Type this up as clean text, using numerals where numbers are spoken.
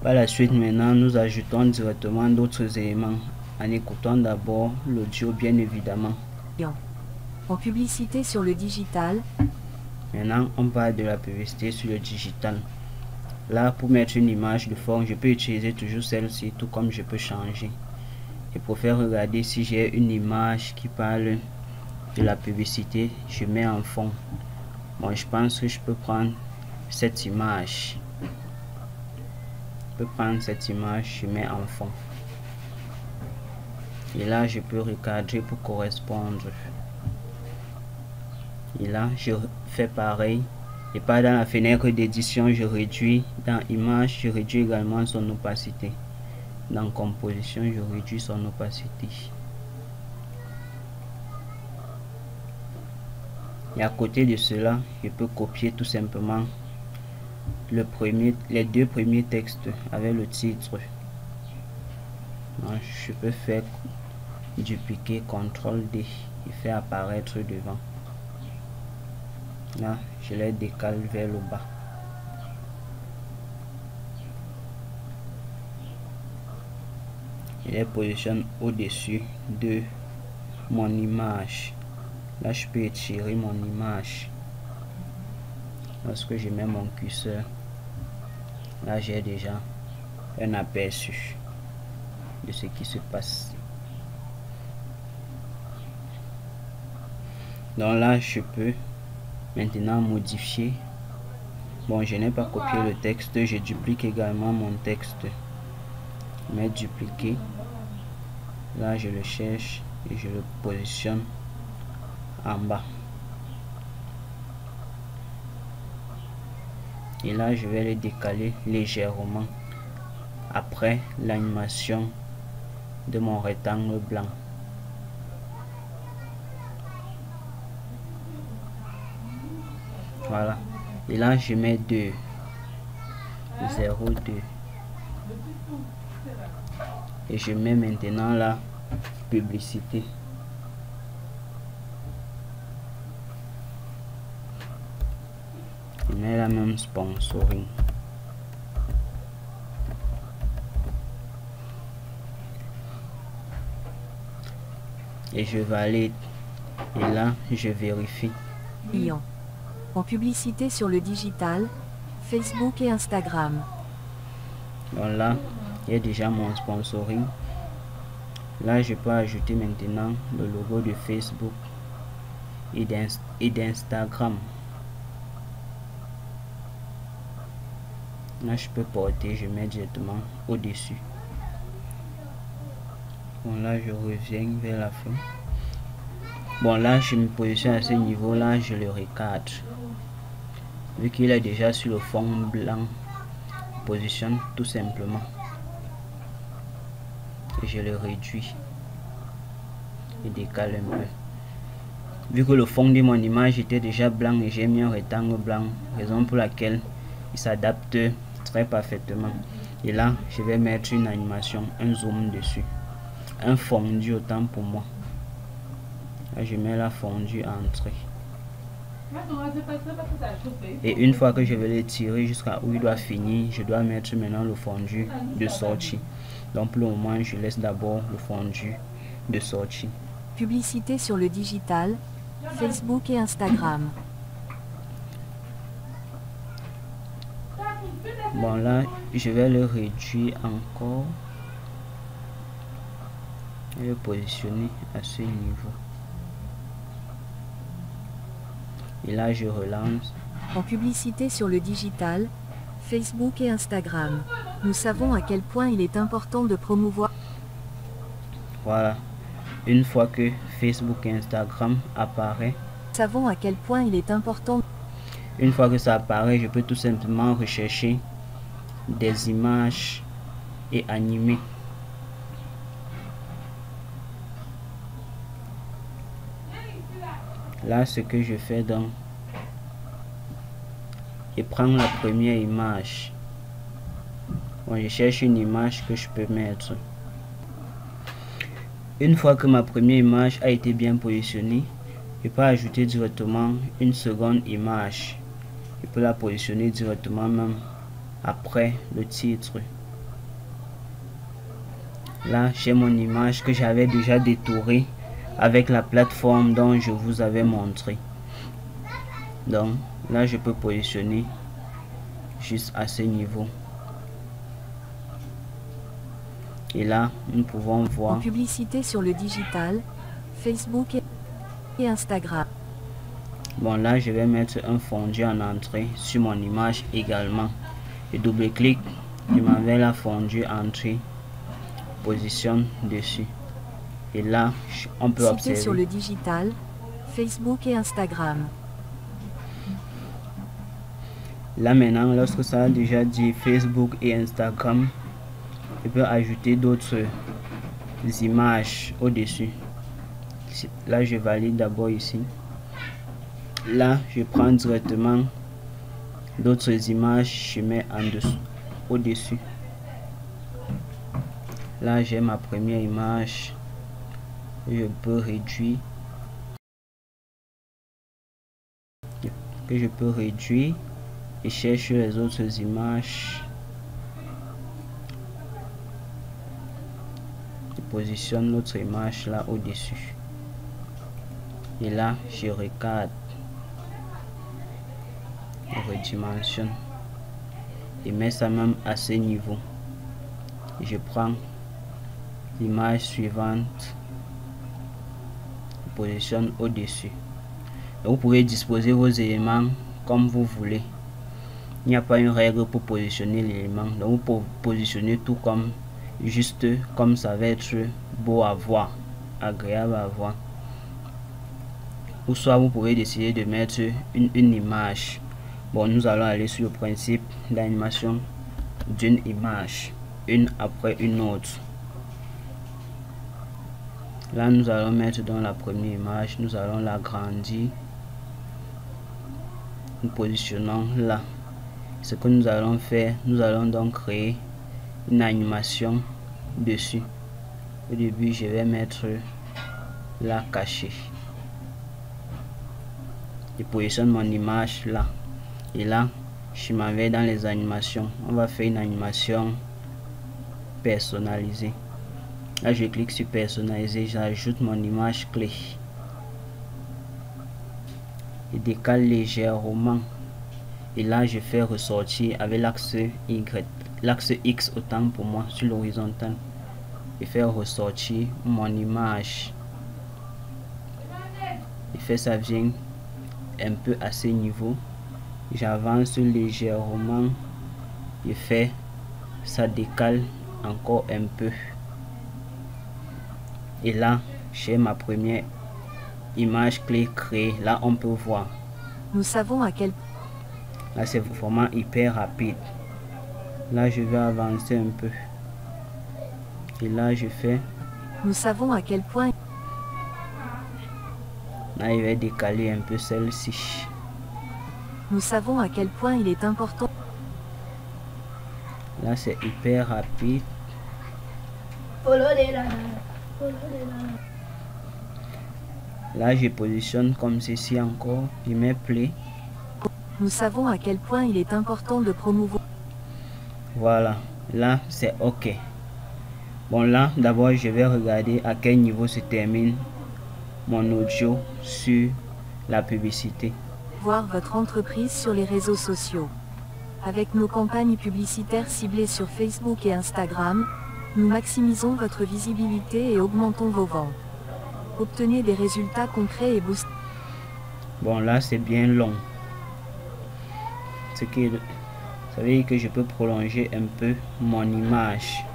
Par la suite, maintenant, nous ajoutons directement d'autres éléments en écoutant d'abord l'audio, bien évidemment. En publicité sur le digital. Maintenant, on parle de la publicité sur le digital. Là, pour mettre une image de fond, je peux utiliser toujours celle-ci, tout comme je peux changer. Et pour faire regarder si j'ai une image qui parle de la publicité, je mets en fond. Bon, je pense que je peux prendre cette image. Je peux prendre cette image, je mets en fond. Et là, je peux recadrer pour correspondre. Et là, je fais pareil. Et pas dans la fenêtre d'édition, je réduis. Dans image, je réduis également son opacité. Dans composition, je réduis son opacité. Et à côté de cela, je peux copier tout simplement les deux premiers textes avec le titre. Donc, je peux faire dupliquer CTRL-D et faire apparaître devant. Là, je les décale vers le bas. Je les positionne au-dessus de mon image. Là, je peux étirer mon image. Lorsque je mets mon curseur, là, j'ai déjà un aperçu de ce qui se passe. Donc là, je peux maintenant modifier. Bon, je n'ai pas copié le texte, je duplique également mon texte. Mais dupliquer, là je le cherche et je le positionne en bas. Et là, je vais le décaler légèrement après l'animation de mon rectangle blanc. Voilà. Et là, je mets 2. 0, 2. Et je mets maintenant la publicité. Je mets la même sponsoring. Et je valide. Et là, je vérifie. En publicité sur le digital, Facebook et Instagram. Donc là, il y a déjà mon sponsoring. Là, je peux ajouter maintenant le logo de Facebook et d'Instagram. Là, je peux porter, je mets directement au-dessus. Bon, là, je reviens vers la fin. Bon, là, je me positionne à ce niveau-là, je le recadre. Vu qu'il est déjà sur le fond blanc, je positionne tout simplement. Et je le réduis. Et décale un peu. Vu que le fond de mon image était déjà blanc et j'ai mis un rectangle blanc, raison pour laquelle il s'adapte très parfaitement. Et là, je vais mettre une animation, un zoom dessus. Un fondu autant pour moi. Là, je mets la fondue entrée. Et une fois que je vais l'étirer jusqu'à où il doit finir, je dois mettre maintenant le fondu de sortie. Donc pour le moment, je laisse d'abord le fondu de sortie. Publicité sur le digital, Facebook et Instagram. Bon, là, je vais le réduire encore et le positionner à ce niveau. Et là, je relance. En publicité sur le digital, Facebook et Instagram. Nous savons à quel point il est important de promouvoir. Voilà. Une fois que Facebook et Instagram apparaît. Nous savons à quel point il est important. Une fois que ça apparaît, je peux tout simplement rechercher des images et animer. Là, ce que je fais donc, je prends la première image. Bon, je cherche une image que je peux mettre. Une fois que ma première image a été bien positionnée, je peux ajouter directement une seconde image. Je peux la positionner directement même après le titre. Là, j'ai mon image que j'avais déjà détourée avec la plateforme dont je vous avais montré. Donc là, je peux positionner juste à ce niveau. Et là, nous pouvons voir En publicité sur le digital, Facebook et Instagram. Bon, là, je vais mettre un fondu en entrée sur mon image également. Je double-clique, je m'en vais la fondue entrée, positionne dessus. Et là, on peut Cité observer. sur le digital, Facebook et Instagram. Là maintenant, lorsque ça a déjà dit Facebook et Instagram, je peux ajouter d'autres images au-dessus. Là, je valide d'abord ici. Là, je prends directement d'autres images, je mets en dessous, au-dessus. Là, j'ai ma première image. Je peux réduire. Et cherche les autres images. Je positionne l'autre image là au-dessus. Et là, je recadre. Je redimensionne. Et mets ça même à ce niveau. Je prends l'image suivante. Je positionne au-dessus. Vous pouvez disposer vos éléments comme vous voulez. Il n'y a pas une règle pour positionner l'élément. Donc vous pouvez positionner tout comme juste comme ça va être beau à voir, agréable à voir. Ou soit vous pouvez décider de mettre une image. Bon, nous allons aller sur le principe d'animation d'une image, une après une autre. Là, nous allons mettre dans la première image, nous allons l'agrandir. Nous positionnons là. Ce que nous allons faire, nous allons donc créer une animation dessus. Au début, je vais mettre là caché. Je positionne mon image là. Et là, je m'en vais dans les animations. On va faire une animation personnalisée. Là, je clique sur personnaliser, j'ajoute mon image clé. Je décale légèrement. Et là, je fais ressortir avec l'axe Y, l'axe X autant pour moi sur l'horizontale. Je fais ressortir mon image. Je fais ça vient un peu à ce niveau. J'avance légèrement. Je fais ça décale encore un peu. Et là, j'ai ma première image clé créée. Là, on peut voir. Nous savons à quel point. Là, c'est vraiment hyper rapide. Là, je vais avancer un peu. Et là, je fais. Nous savons à quel point. Là, je vais décaler un peu celle-ci. Nous savons à quel point il est important. Là, c'est hyper rapide. Là, je positionne comme ceci encore. Je mets play. Nous savons à quel point il est important de promouvoir. Voilà. Là, c'est OK. Bon, là, d'abord, je vais regarder à quel niveau se termine mon audio sur la publicité. Voir votre entreprise sur les réseaux sociaux. Avec nos campagnes publicitaires ciblées sur Facebook et Instagram, nous maximisons votre visibilité et augmentons vos ventes. Obtenez des résultats concrets et boostez. Bon, là, c'est bien long. Ça veut dire que je peux prolonger un peu mon image.